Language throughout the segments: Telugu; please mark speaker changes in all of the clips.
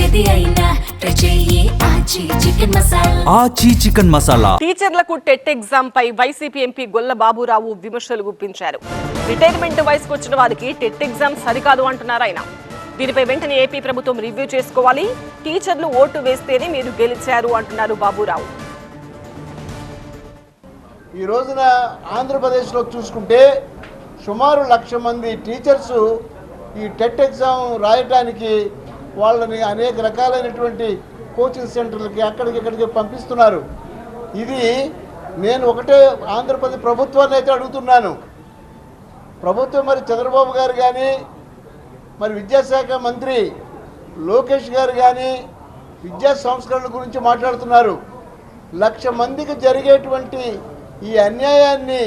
Speaker 1: ఏది అయినా చెయ్యి ఆచి చికెన్ మసాలా.
Speaker 2: ఆచి చికెన్ మసాలా.
Speaker 3: టీచర్లకు టెట్ ఎగ్జామ్ పై వైసీపీ ఎంపీ గొల్ల బాబురావు విమర్శలు గుప్పించారు. రిటైర్మెంట్ వయసుకు వచ్చిన వారికి టెట్ ఎగ్జామ్ సరికాదు అంటున్నారు ఆయన. దీనిపై వెంటనే ఏపీ ప్రభుత్వం రివ్యూ చేసుకోవాలి. టీచర్లు ఓటు వేస్తేనే మీరు గెలిచారు అంటున్నారు బాబురావు.
Speaker 4: ఈ రోజున ఆంధ్రప్రదేశ్లో చూసుకుంటే సుమారు 1,00,000 మంది టీచర్స్ ఈ టెట్ ఎగ్జామ్ రాయటానికి వాళ్ళని అనేక రకాలైనటువంటి కోచింగ్ సెంటర్లకి అక్కడికి పంపిస్తున్నారు. ఇది నేను ఒకటే ఆంధ్రప్రదేశ్ ప్రభుత్వాన్ని అయితే అడుగుతున్నాను. ప్రభుత్వం మరి చంద్రబాబు గారు కానీ, మరి విద్యాశాఖ మంత్రి లోకేష్ గారు కానీ విద్యా సంస్కరణల గురించి మాట్లాడుతున్నారు. 1,00,000 మందికి జరిగేటువంటి ఈ అన్యాయాన్ని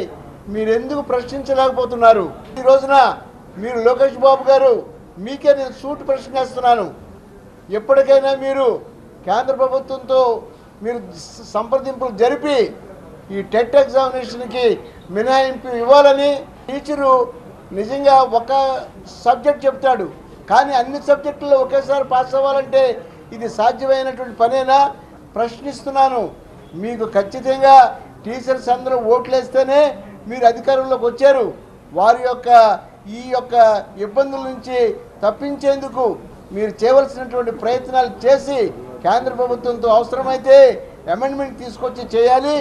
Speaker 4: మీరు ఎందుకు ప్రశ్నించలేకపోతున్నారు? ఈ రోజున మీరు లోకేష్ బాబు గారు మీకే నేను సూటి ప్రశ్న వేస్తున్నాను. ఎప్పటికైనా మీరు కేంద్ర ప్రభుత్వంతో మీరు సంప్రదింపులు జరిపి ఈ టెట్ ఎగ్జామినేషన్కి మినహాయింపు ఇవ్వాలని. టీచరు నిజంగా ఒక సబ్జెక్ట్ చెప్తాడు, కానీ అన్ని సబ్జెక్టుల్లో ఒకేసారి పాస్ అవ్వాలంటే ఇది సాధ్యమైనటువంటి పనేనా? ప్రశ్నిస్తున్నాను. మీకు ఖచ్చితంగా టీచర్స్ అందరూ ఓట్లేస్తేనే మీరు అధికారంలోకి వచ్చారు. వారి ఈ యొక్క ఇబ్బందుల నుంచి తప్పించేందుకు మీరు చేయవలసినటువంటి ప్రయత్నాలు చేసి కేంద్ర ప్రభుత్వంతో అవసరమైతే అమెండ్మెంట్ తీసుకొచ్చి చేయాలి.